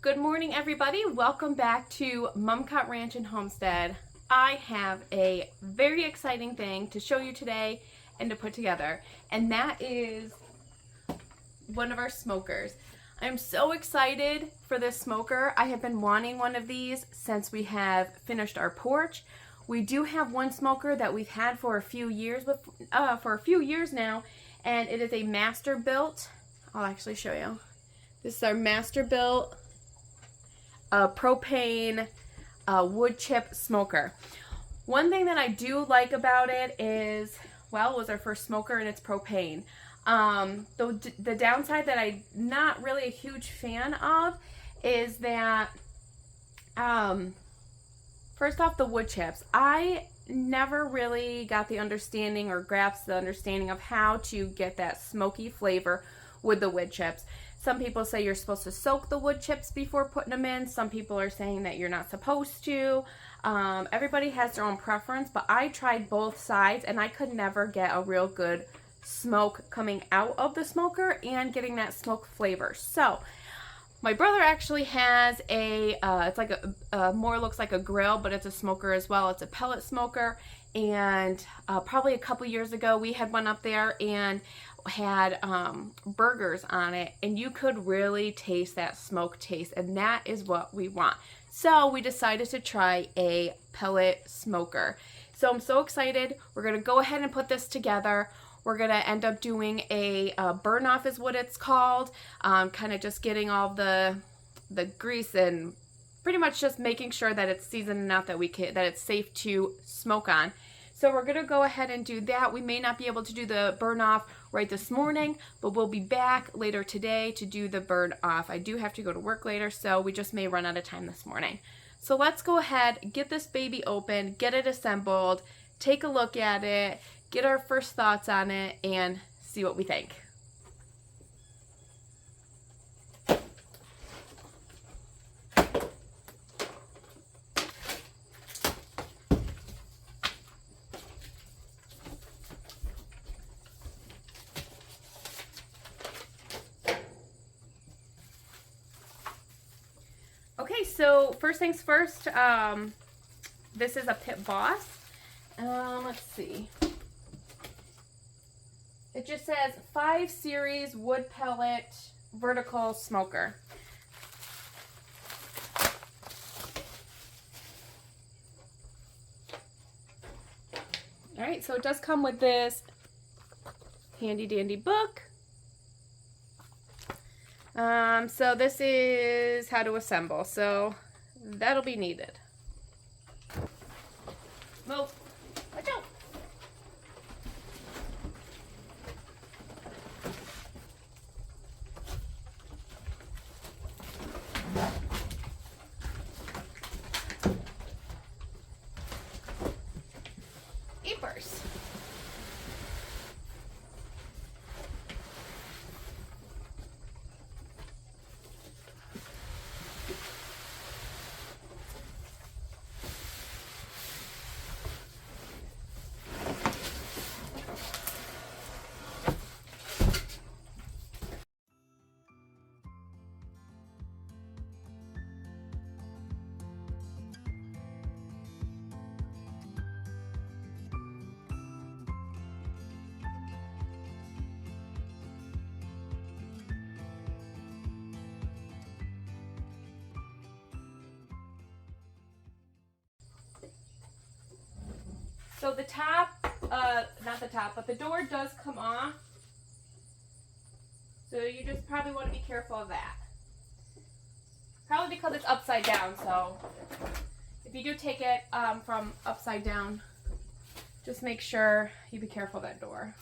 Good morning, everybody. Welcome back to Mumcott Ranch and Homestead. I have a very exciting thing to show you today and to put together, and that is one of our smokers. I'm so excited for this smoker. I have been wanting one of these since we have finished our porch. We do have one smoker that we've had for a few years, now, and it is a Masterbuilt. I'll actually show you. This is our Masterbuilt propane wood chip smoker. One thing that I do like about it is, well, it was our first smoker and it's propane. The downside that I'm not really a huge fan of is that, first off, the wood chips. I never really got the understanding or grasped the understanding of how to get that smoky flavor with the wood chips. Some people say you're supposed to soak the wood chips before putting them in. Some people are saying that you're not supposed to. Everybody has their own preference, but I tried both sides and I could never get a real good smoke coming out of the smoker and getting that smoke flavor. So my brother actually has a, it's like more looks like a grill, but it's a smoker as well. It's a pellet smoker, and probably a couple years ago we had one up there and had burgers on it, and you could really taste that smoke taste, and that is what we want. So we decided to try a pellet smoker. So I'm so excited. We're gonna go ahead and put this together. We're gonna end up doing a burn off is what it's called, kind of just getting all the grease and pretty much just making sure that it's seasoned enough that that it's safe to smoke on. So we're gonna go ahead and do that. We may not be able to do the burn off right this morning, but we'll be back later today to do the burn off. I do have to go to work later, so we just may run out of time this morning. So let's go ahead, get this baby open, get it assembled, take a look at it, get our first thoughts on it, and see what we think. Okay, so first things first, this is a Pit Boss. Let's see. It just says 5 series wood pellet vertical smoker. All right, so it does come with this handy dandy book. So this is how to assemble, so that'll be needed. Move. Watch out. Apers. So the top, not the top, but the door does come off. So you just probably want to be careful of that. Probably because it's upside down, so if you do take it from upside down, just make sure you be careful of that door.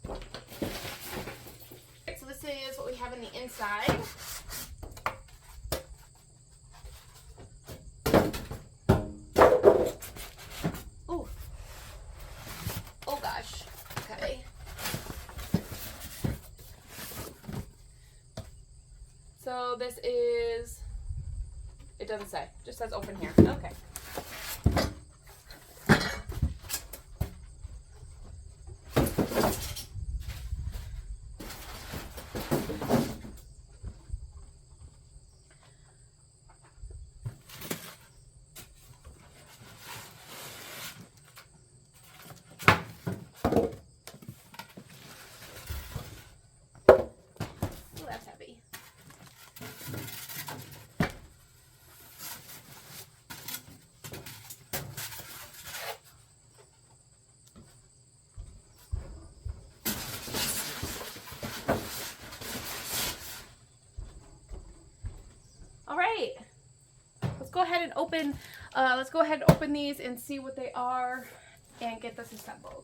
Okay, so this is what we have in the inside. So this is, it doesn't say, it just says open here. Okay. All right, let's go ahead and open these and see what they are and get this assembled.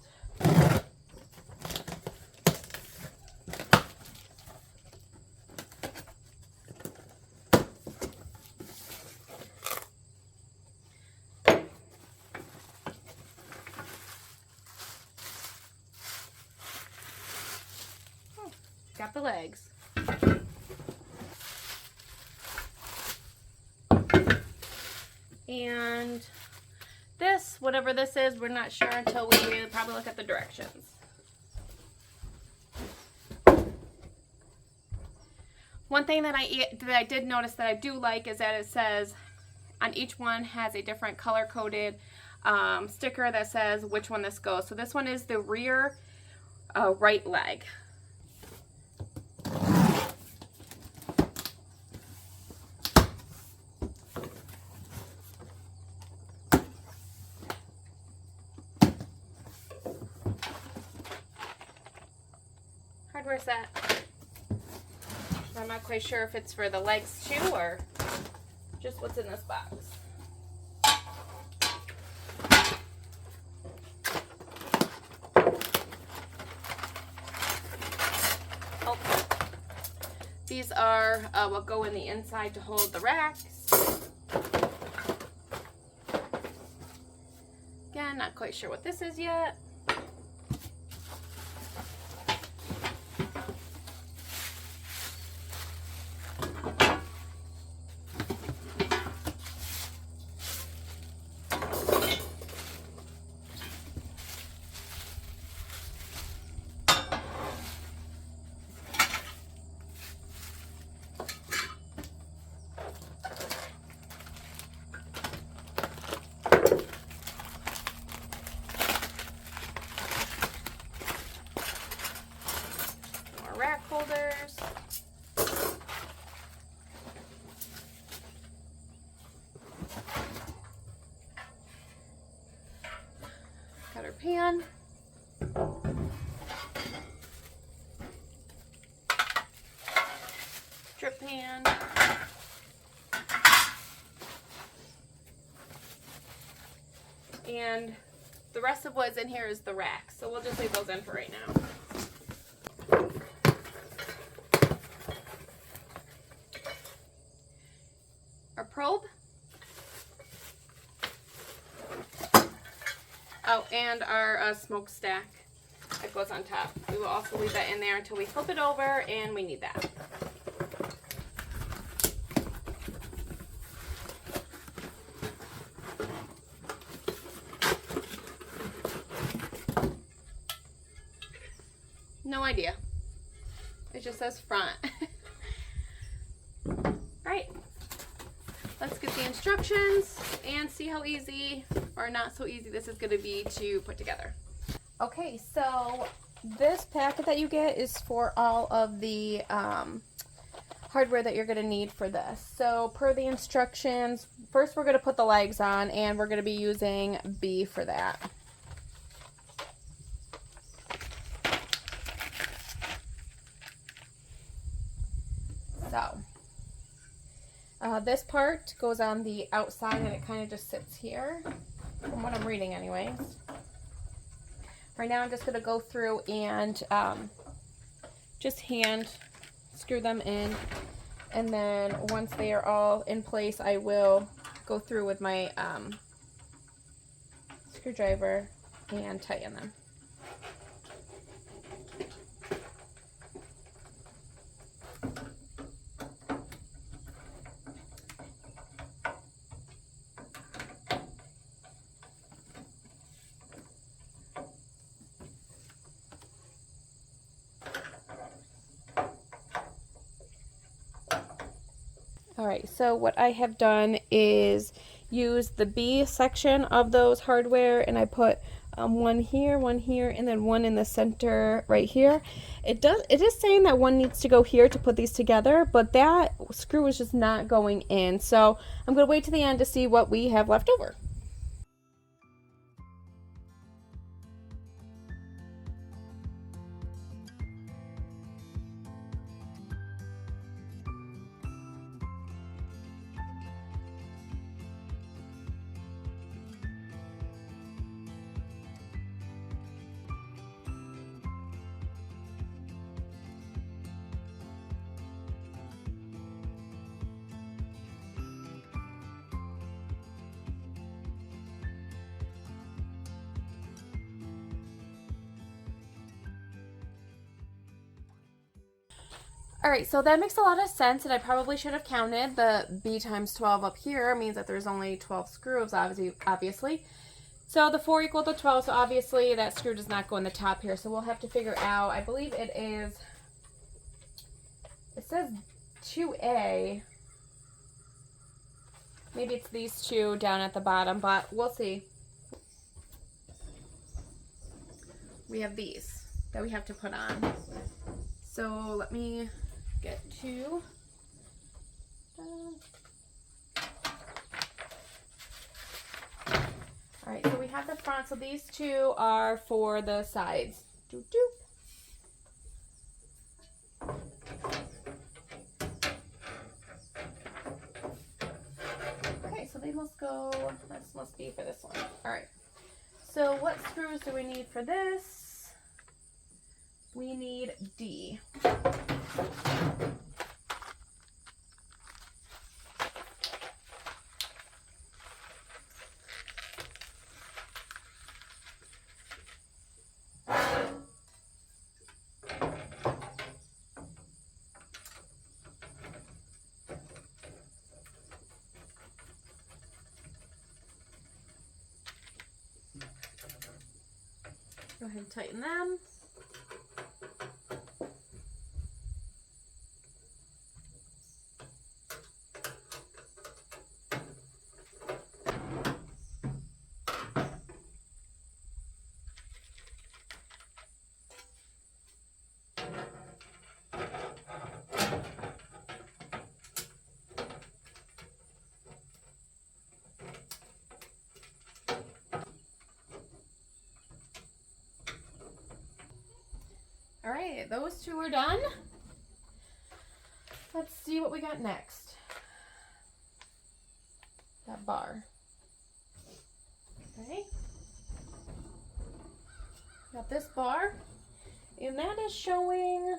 Got the legs. And this, whatever this is, we're not sure until we probably look at the directions. One thing that I did notice that I do like is that it says on each one has a different color-coded sticker that says which one this goes. So this one is the rear right leg. Hardware set. I'm not quite sure if it's for the legs too or just what's in this box. Oh. These are what go in the inside to hold the racks. Again, not quite sure what this is yet. Rack holders. Cutter pan. Drip pan. And the rest of what's in here is the rack. So we'll just leave those in for right now. Our probe. Oh, and our smokestack that goes on top. We will also leave that in there until we flip it over and we need that. No idea. It just says front. Right. Let's get the instructions and see how easy or not so easy this is going to be to put together. Okay, so this packet that you get is for all of the hardware that you're going to need for this. So per the instructions, first we're going to put the legs on and we're going to be using B for that. So this part goes on the outside and it kind of just sits here, from what I'm reading anyways. Right now I'm just going to go through and just hand screw them in, and then once they are all in place I will go through with my screwdriver and tighten them. Alright, so what I have done is use the B section of those hardware, and I put one here, and then one in the center right here. It is saying that one needs to go here to put these together, but that screw is just not going in. So I'm going to wait to the end to see what we have left over. All right, so that makes a lot of sense, and I probably should have counted. The B times 12 up here means that there's only 12 screws, obviously. So the 4 equal to 12, so obviously that screw does not go in the top here, so we'll have to figure out, I believe it says 2A. Maybe it's these two down at the bottom, but we'll see. We have these that we have to put on. So let me get two. All right, so we have the front. So these two are for the sides. Doop, doop. Okay, so they must go, this must be for this one. All right, so what screws do we need for this? We need D. Go ahead and tighten them. All right, those two are done. Let's see what we got next. That bar. Okay. Got this bar, and that is showing,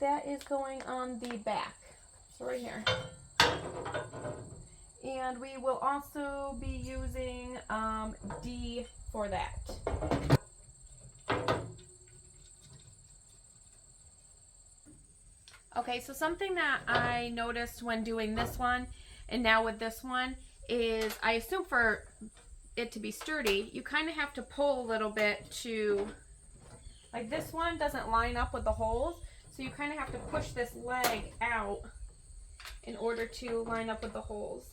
that is going on the back. So right here. And we will also be using D for that. Okay, so something that I noticed when doing this one and now with this one is, I assume for it to be sturdy, you kind of have to pull a little bit to, like this one doesn't line up with the holes, so you kind of have to push this leg out in order to line up with the holes.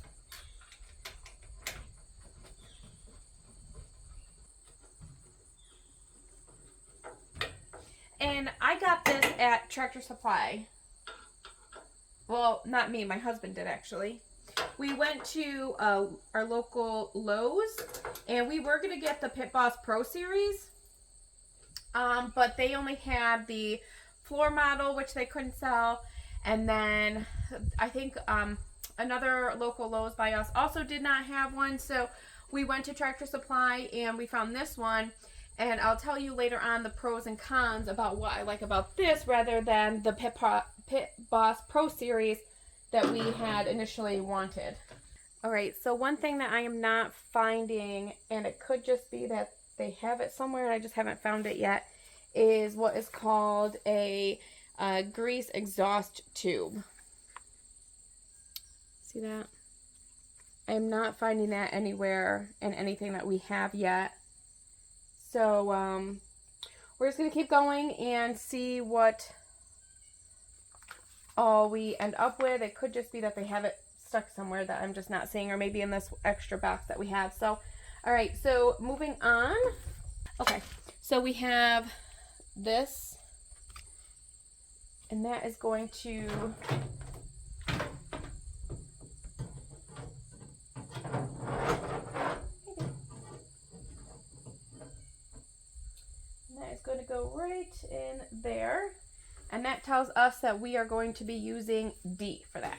And I got this at Tractor Supply. Well, not me, my husband did actually. We went to our local Lowe's, and we were going to get the Pit Boss Pro Series, but they only had the floor model, which they couldn't sell, and then I think another local Lowe's by us also did not have one, so we went to Tractor Supply and we found this one, and I'll tell you later on the pros and cons about what I like about this rather than the Pit Boss Pro Series that we had initially wanted. All right, so one thing that I am not finding, and it could just be that they have it somewhere and I just haven't found it yet, is what is called a grease exhaust tube. See that? I am not finding that anywhere in anything that we have yet. So we're just going to keep going and see what all we end up with. It could just be that they have it stuck somewhere that I'm just not seeing, or maybe in this extra box that we have. So, all right, so moving on. Okay, so we have this, and that is going to go right in there. And that tells us that we are going to be using D for that.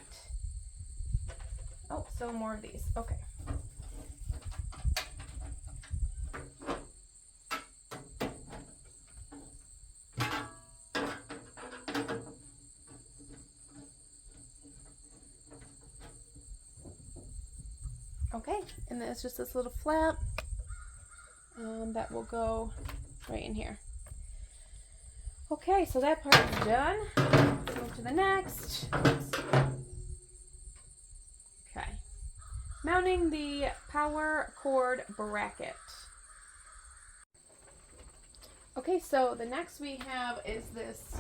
Oh, so more of these. Okay. Okay, and then it's just this little flap that will go right in here. Okay, so that part is done. So move to the next. Okay. Mounting the power cord bracket. Okay, so the next we have is this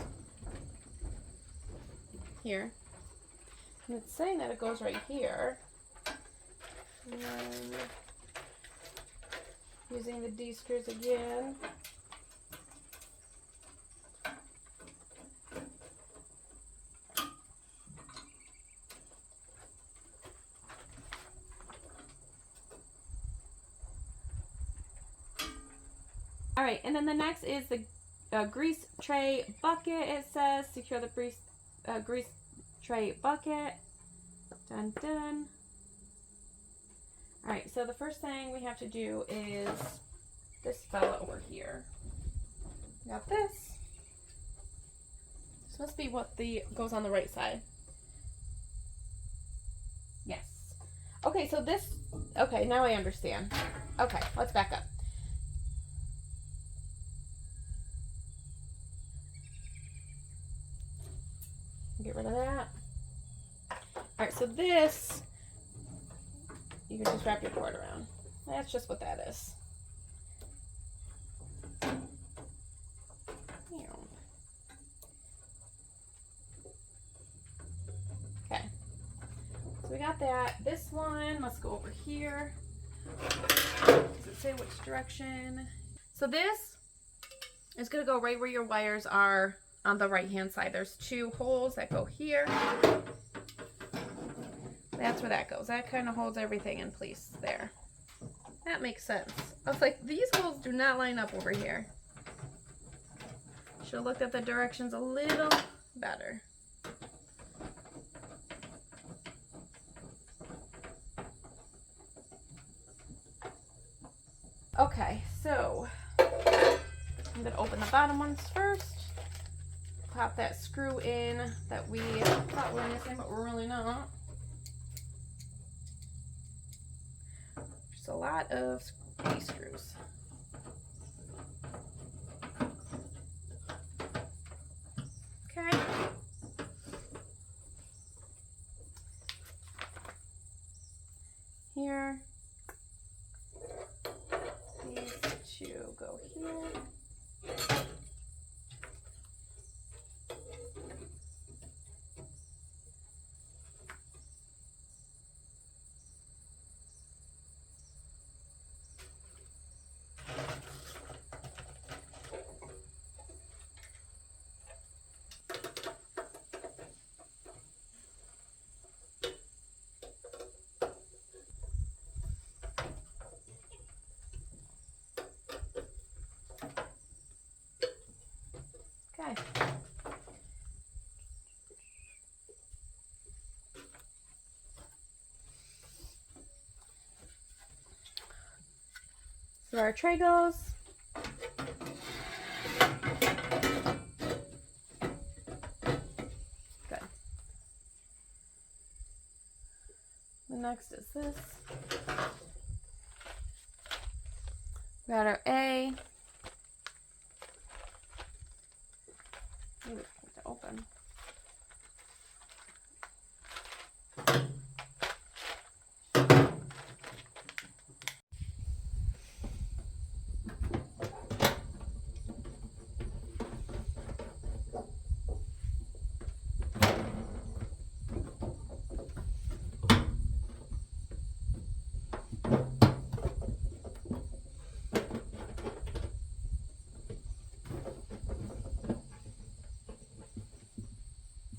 here. And it's saying that it goes right here. And then using the D screws again. All right, and then the next is the grease tray bucket. It says secure the grease tray bucket. Dun dun. All right, so the first thing we have to do is this fella over here. Got this. This must be what goes on the right side. Yes. Okay, so this. Okay, now I understand. Okay, let's back up. Get rid of that. Alright, so this, you can just wrap your cord around. That's just what that is. Okay. So we got that. This one must go over here. Does it say which direction? So this is going to go right where your wires are on the right hand side. There's two holes that go here. That's where that goes. That kind of holds everything in place there. That makes sense. I was like, these holes do not line up over here. Should have looked at the directions a little better. Okay, so I'm going to open the bottom ones first. Pop that screw in that we thought we were missing, but we're really not. Just a lot of these screws. Okay. Here. These two go here. Okay. So our tray goes. Good. The next is this. We got our A. Ooh, to open.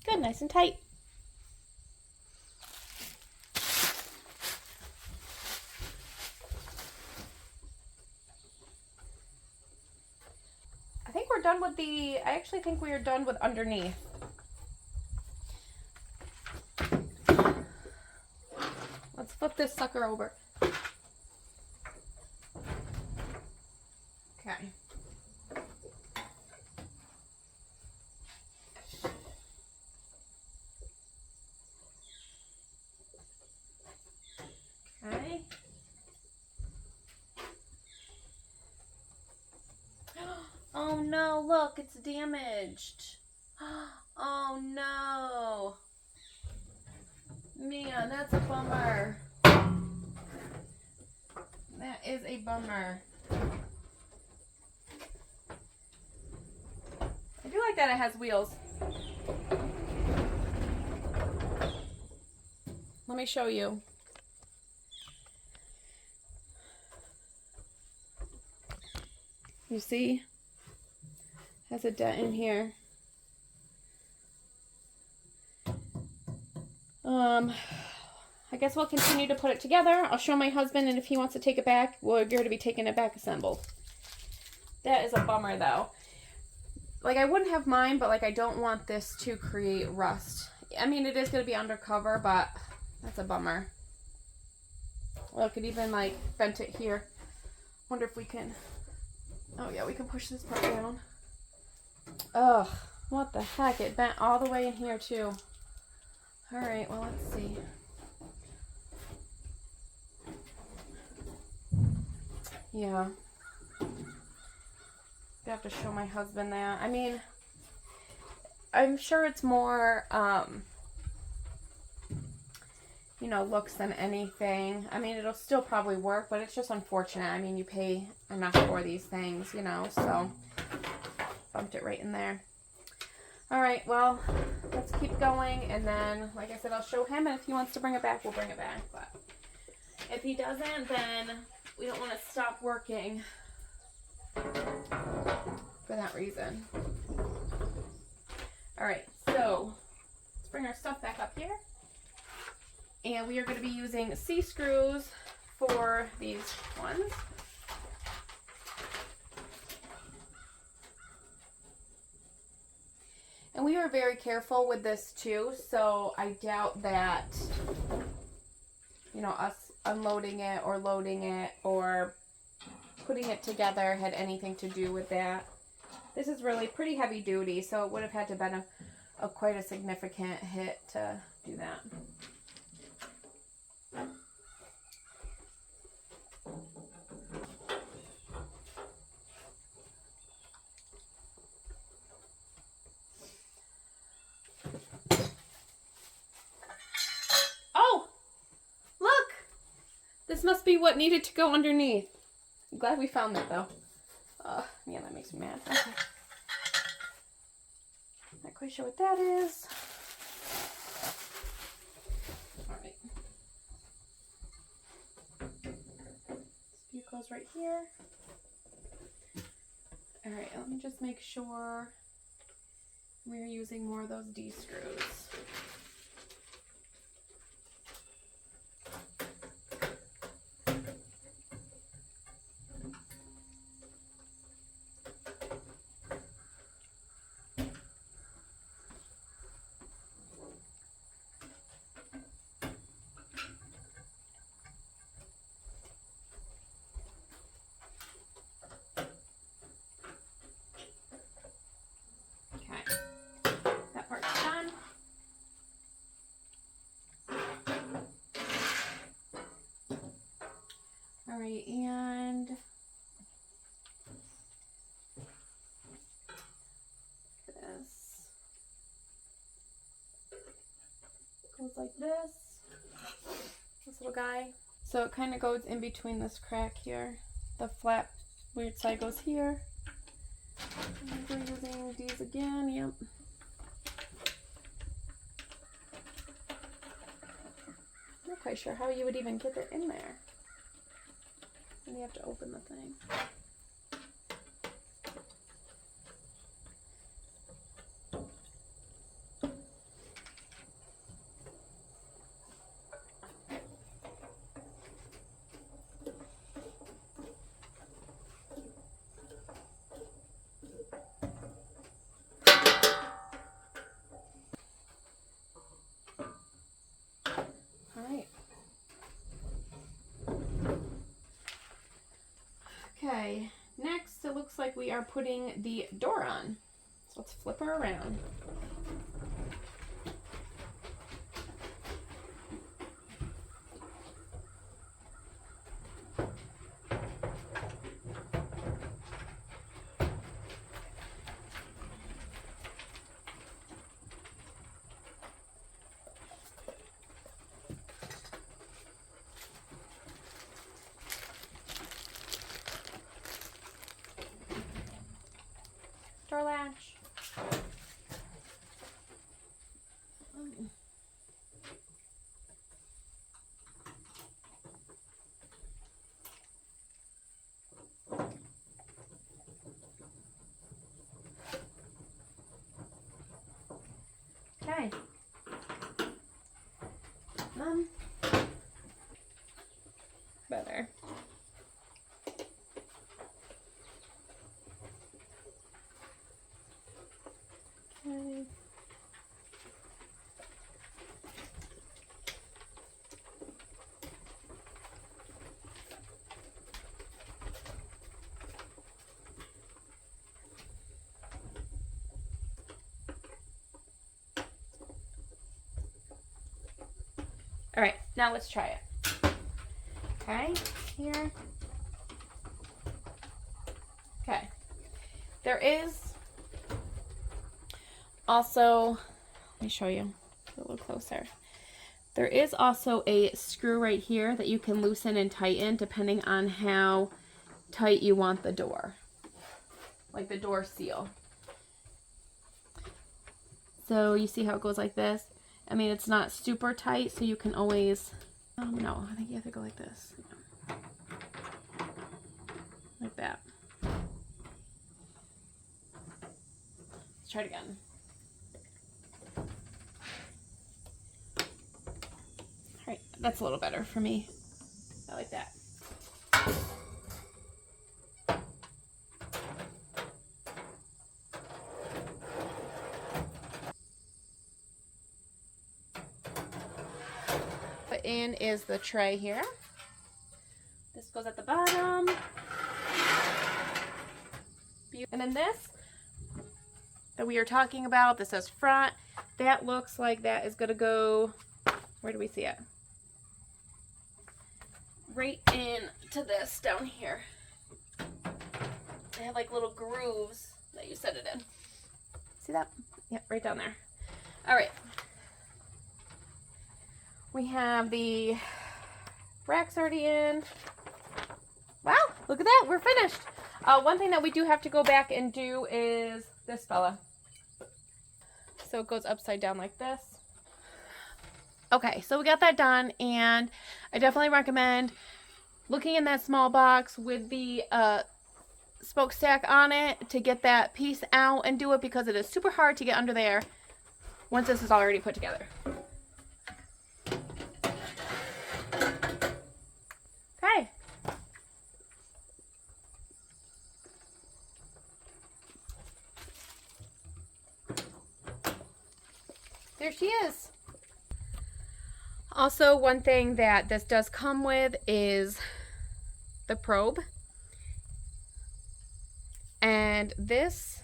Good, nice and tight. I think we're done with I actually think we are done with underneath. Let's flip this sucker over. Okay. Okay. Oh no, look, it's damaged. Oh no. Man, that's a bummer. That is a bummer. I do like that it has wheels. Let me show you. You see? Has a dent in here. I guess we'll continue to put it together. I'll show my husband, and if he wants to take it back, we're going to be taking it back assembled. That is a bummer, though. Like, I wouldn't have mine, but, like, I don't want this to create rust. I mean, it is going to be undercover, but that's a bummer. Well, I could even, like, vent it here. Wonder if we can... Oh, yeah, we can push this part down. Ugh, what the heck? It bent all the way in here, too. All right, well, let's see. Yeah. I have to show my husband that. I mean, I'm sure it's more, you know, looks than anything. I mean, it'll still probably work, but it's just unfortunate. I mean, you pay enough for these things, you know, so bumped it right in there. All right, well, let's keep going, and then, like I said, I'll show him, and if he wants to bring it back, we'll bring it back, but if he doesn't, then we don't want to stop working for that reason. All right, so let's bring our stuff back up here, and we are going to be using C-screws for these ones. And we are very careful with this too, so I doubt that, you know, us unloading it or loading it or putting it together had anything to do with that. This is really pretty heavy duty, so it would have had to have been a quite a significant hit to do that. This must be what needed to go underneath. I'm glad we found that, though. Yeah, that makes me mad. Okay. Not quite sure what that is. Alright. Screw goes right here. Alright, let me just make sure we're using more of those D screws. Alright, and this goes like this little guy. So it kind of goes in between this crack here. The flat weird side goes here. And we're using these again, yep. I'm not quite sure how you would even get it in there. And you have to open the thing. Okay, next it looks like we are putting the door on. So let's flip her around. All right, now let's try it. Okay, here. Okay. There is also, let me show you a little closer. There is also a screw right here that you can loosen and tighten depending on how tight you want the door, like the door seal. So you see how it goes like this? I mean, it's not super tight, so you can always, no, I think you have to go like this. Like that. Let's try it again. All right, that's a little better for me. I like that. Put in is the tray here. This goes at the bottom. And then this that we are talking about, this says front. That looks like that is going to go, where do we see it? Right into this down here. They have like little grooves that you set it in. See that? Yep, right down there. All right. We have the racks already in. Wow, look at that, we're finished. One thing that we do have to go back and do is this fella. So it goes upside down like this. Okay, so we got that done, and I definitely recommend looking in that small box with the smokestack on it to get that piece out and do it, because it is super hard to get under there once this is already put together. Okay. There she is. Also, one thing that this does come with is the probe. And this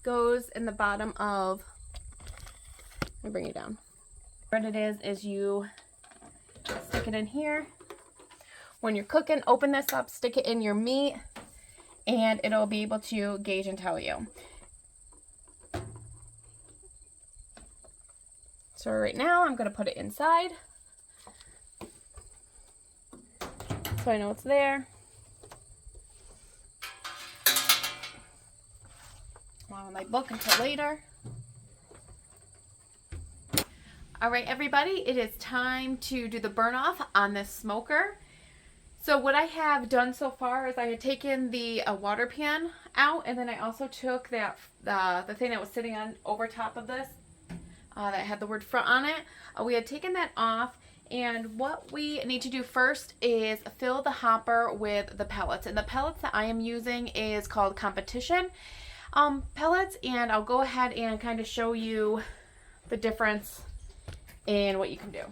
goes in the bottom of, let me bring you down. What it is you stick it in here. When you're cooking, open this up, stick it in your meat, and it'll be able to gauge and tell you. So right now I'm going to put it inside so I know it's there. On my book until later. All right, everybody, it is time to do the burn off on this smoker. So what I have done so far is I had taken the water pan out, and then I also took that the thing that was sitting on over top of this that had the word front on it. We had taken that off, and what we need to do first is fill the hopper with the pellets. And the pellets that I am using is called Competition pellets, and I'll go ahead and kind of show you the difference in what you can do.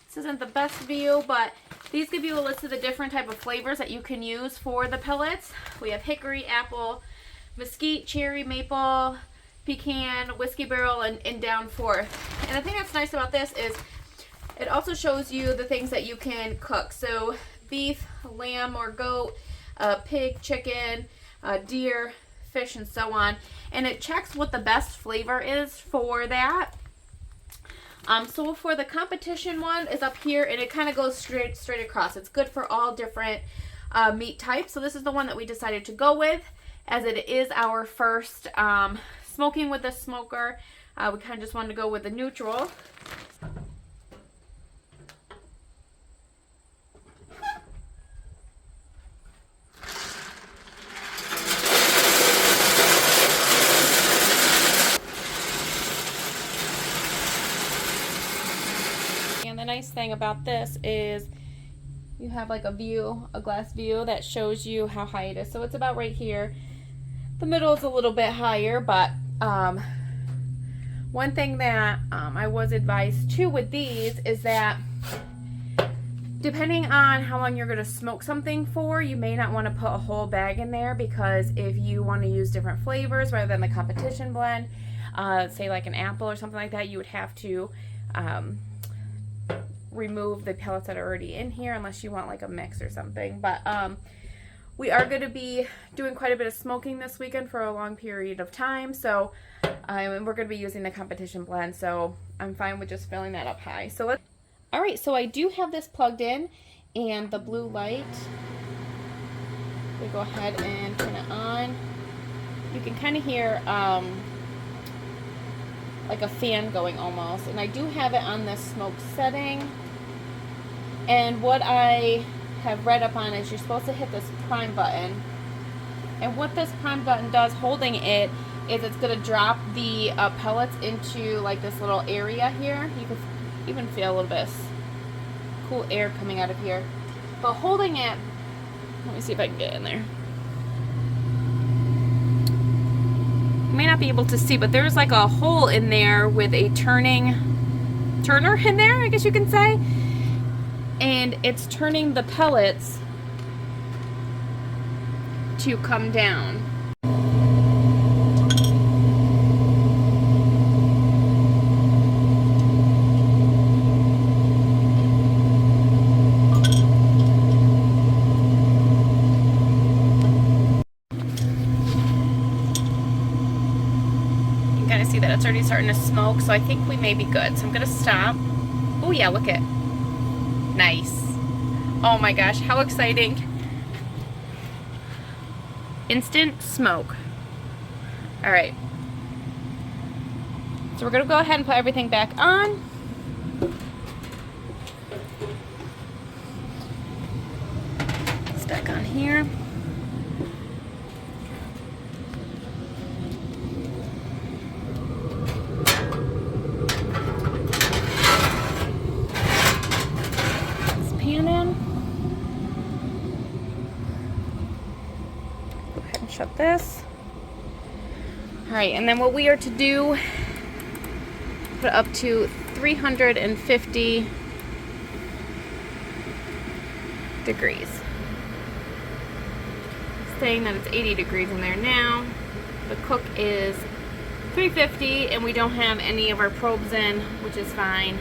This isn't the best view, but these give you a list of the different type of flavors that you can use for the pellets. We have hickory, apple, mesquite, cherry, maple, pecan, whiskey barrel, and down forth. And the thing that's nice about this is it also shows you the things that you can cook. So beef, lamb or goat, pig, chicken, deer, fish, and so on. And it checks what the best flavor is for that. So for the Competition one is up here, and it kind of goes straight across. It's good for all different meat types. So this is the one that we decided to go with, as it is our first smoking with the smoker. We kind of just wanted to go with the neutral. And the nice thing about this is you have like a glass view that shows you how high it is. So it's about right here. The middle is a little bit higher, but one thing that I was advised too with these is that depending on how long you're going to smoke something for, you may not want to put a whole bag in there, because if you want to use different flavors rather than the Competition blend, say like an apple or something like that, you would have to remove the pellets that are already in here unless you want like a mix or something. But we are going to be doing quite a bit of smoking this weekend for a long period of time, so and we're going to be using the competition blend, so I'm fine with just filling that up high. So alright, so I do have this plugged in, and the blue light, we go ahead and turn it on. You can kind of hear like a fan going almost, and I do have it on this smoke setting. And what I have read up on is you're supposed to hit this prime button, and what this prime button does holding it is it's going to drop the pellets into like this little area here. You can even feel a little bit of cool air coming out of here, but holding it, let me see if I can get in there. You may not be able to see, but there's like a hole in there with a turner in there, I guess you can say. And it's turning the pellets to come down. You can kind of see that it's already starting to smoke, so I think we may be good. So I'm gonna stop. Oh yeah, look at. Nice. Oh my gosh, how exciting. Instant smoke. Alright. So we're going to go ahead and put everything back on. It's back on here. Shut this. Alright, and then what we are to do, put it up to 350 degrees. It's saying that it's 80 degrees in there now. The cook is 350, and we don't have any of our probes in, which is fine.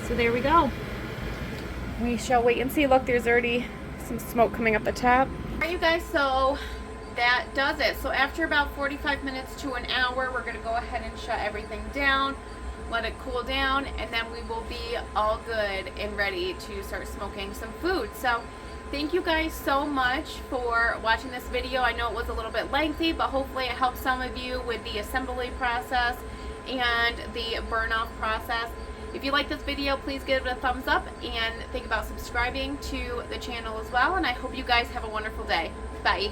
So there we go. We shall wait and see. Look, there's already some smoke coming up the top. Alright, you guys, so that does it. So after about 45 minutes to an hour, we're going to go ahead and shut everything down, let it cool down, and then we will be all good and ready to start smoking some food. So thank you guys so much for watching this video. I know it was a little bit lengthy, but hopefully it helped some of you with the assembly process and the burn off process. If you like this video, please give it a thumbs up and think about subscribing to the channel as well. And I hope you guys have a wonderful day. Bye.